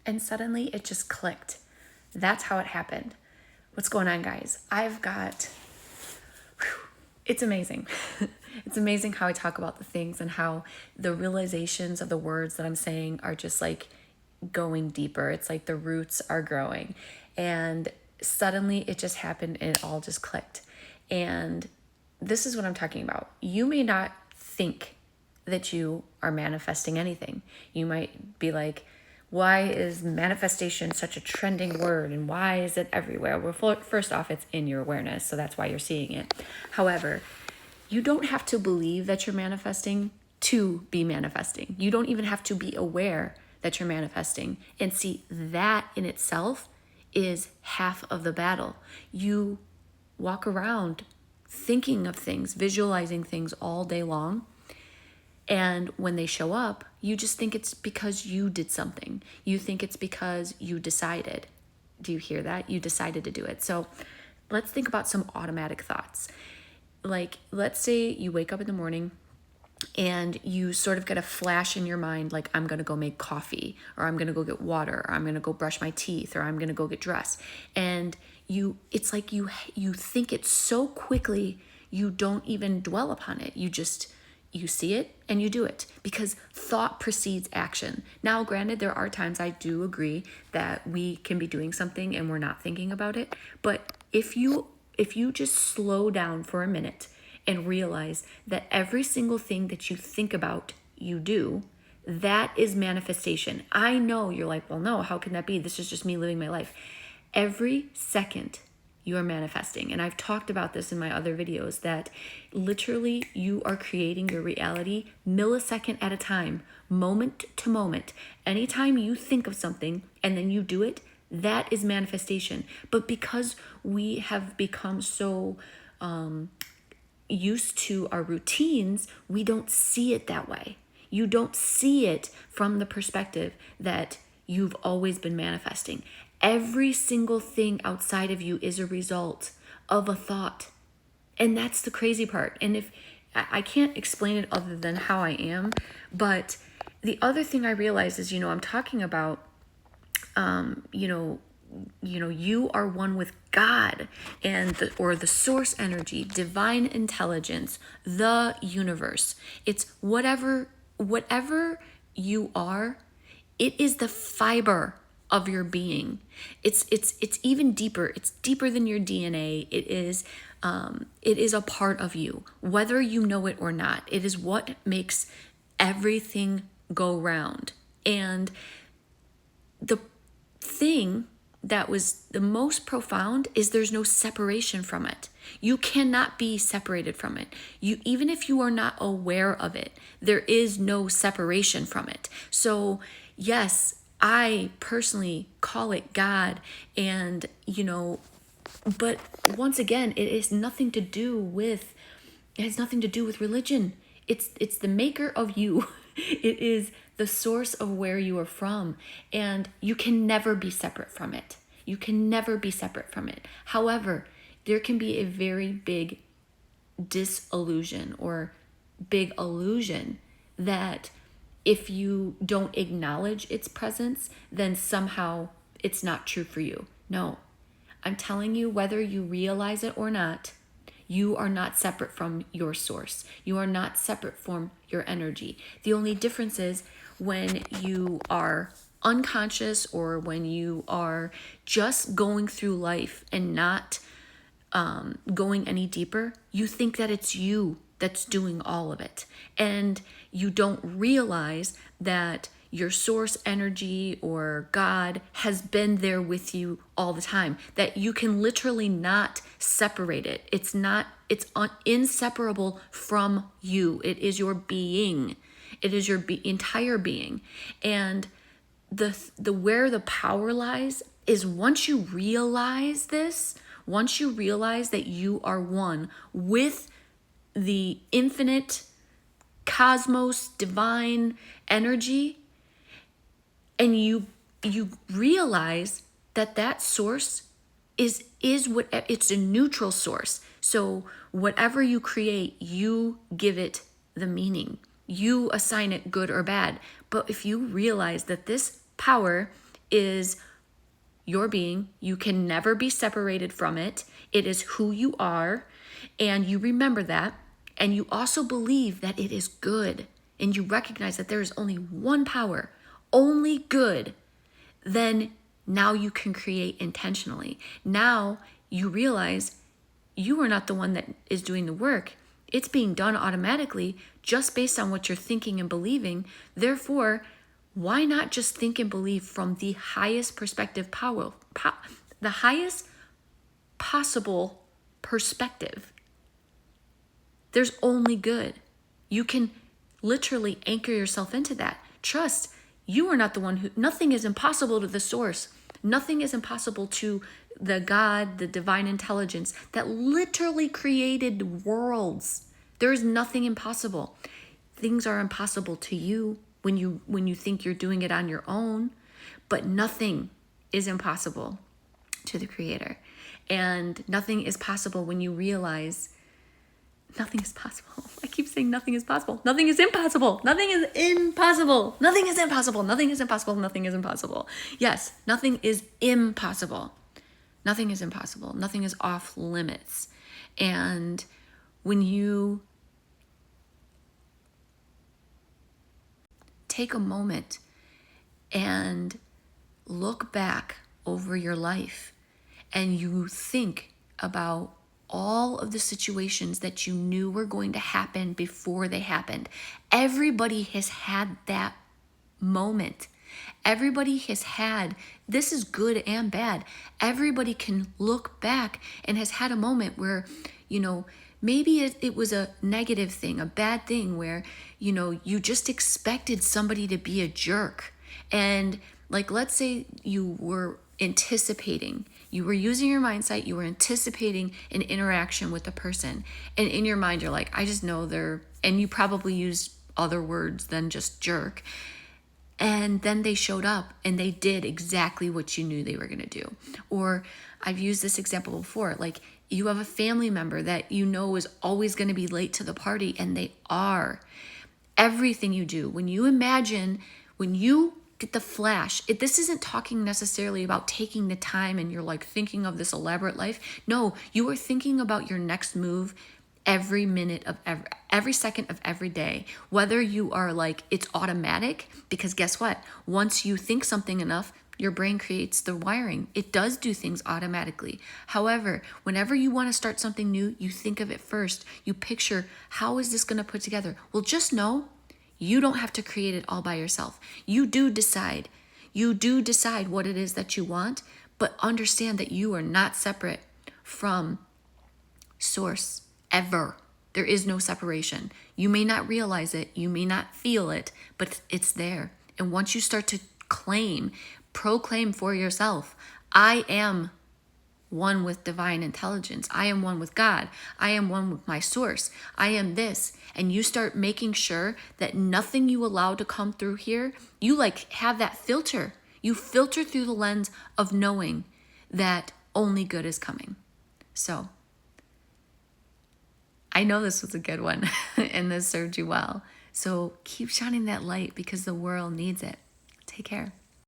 And suddenly it just clicked. That's how it happened. What's going on, guys? It's amazing. It's amazing how I talk about the things and how the realizations of the words that I'm saying are just like going deeper. It's like the roots are growing. And suddenly it just happened and it all just clicked. And this is what I'm talking about. You may not think that you are manifesting anything. You might be like, why is manifestation such a trending word and why is it everywhere? Well, first off, it's in your awareness, so that's why you're seeing it. However, you don't have to believe that you're manifesting to be manifesting. You don't even have to be aware that you're manifesting. And see, that in itself is half of the battle. You walk around thinking of things, visualizing things all day long. And when they show up, you just think it's because you did something. You think it's because you decided. Do you hear that? You decided to do it. So let's think about some automatic thoughts. Like, let's say you wake up in the morning and you sort of get a flash in your mind, like, I'm going to go make coffee, or I'm going to go get water, or I'm going to go brush my teeth, or I'm going to go get dressed. And it's like you think it so quickly, you don't even dwell upon it. You see it and you do it, because thought precedes action. Now, granted, there are times I do agree that we can be doing something and we're not thinking about it. But if you just slow down for a minute and realize that every single thing that you think about, you do, that is manifestation. I know you're like, well, no, how can that be? This is just me living my life. Every second you are manifesting. And I've talked about this in my other videos, that literally you are creating your reality millisecond at a time, moment to moment. Anytime you think of something and then you do it, that is manifestation. But because we have become so used to our routines, we don't see it that way. You don't see it from the perspective that you've always been manifesting. Every single thing outside of you is a result of a thought. And that's the crazy part. And if I can't explain it other than how I am, but the other thing I realize is, I'm talking about, you are one with God and the source energy, divine intelligence, the universe. It's whatever you are, it is the fiber of your being. It's even deeper. It's deeper than your DNA. It is a part of you, whether you know it or not. It is what makes everything go round. And the thing that was the most profound is there's no separation from it. You cannot be separated from it. Even if you are not aware of it, there is no separation from it. So yes, I personally call it God, and but once again, it has nothing to do with religion. It's the maker of you. It is the source of where you are from, and you can never be separate from it. You can never be separate from it. However, there can be a very big disillusion or big illusion that if you don't acknowledge its presence, then somehow it's not true for you. No, I'm telling you, whether you realize it or not, you are not separate from your source. You are not separate from your energy. The only difference is when you are unconscious, or when you are just going through life and not going any deeper, you think that it's you that's doing all of it. And you don't realize that your source energy or God has been there with you all the time, that you can literally not separate it. It's inseparable from you. It is your being. It is your entire being. And the where the power lies is once you realize this, once you realize that you are one with the infinite cosmos, divine energy, and you realize that source is what it's a neutral source. So whatever you create, you give it the meaning. You assign it good or bad. But if you realize that this power is your being. You can never be separated from it. It is who you are. And you remember that. And you also believe that it is good. And you recognize that there is only one power, only good. Then now you can create intentionally. Now you realize you are not the one that is doing the work. It's being done automatically just based on what you're thinking and believing. Therefore, why not just think and believe from the highest perspective the highest possible perspective? There's only good. You can literally anchor yourself into that. Trust, you are not the one nothing is impossible to the source. Nothing is impossible to the God, the divine intelligence that literally created worlds. There is nothing impossible. Things are impossible to you when you think you're doing it on your own, but nothing is impossible to the Creator. And nothing is possible when you realize nothing is possible. I keep saying nothing is possible. Nothing is impossible. Nothing is impossible. Nothing is impossible. Nothing is impossible. Nothing is impossible. Yes, nothing is impossible. Nothing is impossible. Nothing is off limits. And when you take a moment and look back over your life and you think about all of the situations that you knew were going to happen before they happened. Everybody has had that moment. Everybody has had, this is good and bad. Everybody can look back and has had a moment where, maybe it was a negative thing, a bad thing where, you just expected somebody to be a jerk. And let's say you were anticipating, you were using your mindset, you were anticipating an interaction with a person. And in your mind, you're like, I just know and you probably used other words than just jerk. And then they showed up and they did exactly what you knew they were going to do. Or I've used this example before, you have a family member that is always going to be late to the party, and they are. Everything you do, when you get the flash, this isn't talking necessarily about taking the time and you're thinking of this elaborate life. No, you are thinking about your next move every minute of every second of every day, whether you are it's automatic, because guess what? Once you think something enough, your brain creates the wiring. It does do things automatically. However, whenever you want to start something new, you think of it first. You picture, how is this going to put together? Well, just know you don't have to create it all by yourself. You do decide what it is that you want, but understand that you are not separate from source. Ever. There is no separation. You may not realize it, you may not feel it, but it's there. And once you start to proclaim for yourself, I am one with divine intelligence. I am one with God. I am one with my source. I am this. And you start making sure that nothing you allow to come through here, you have that filter. You filter through the lens of knowing that only good is coming. So, I know this was a good one and this served you well. So keep shining that light because the world needs it. Take care.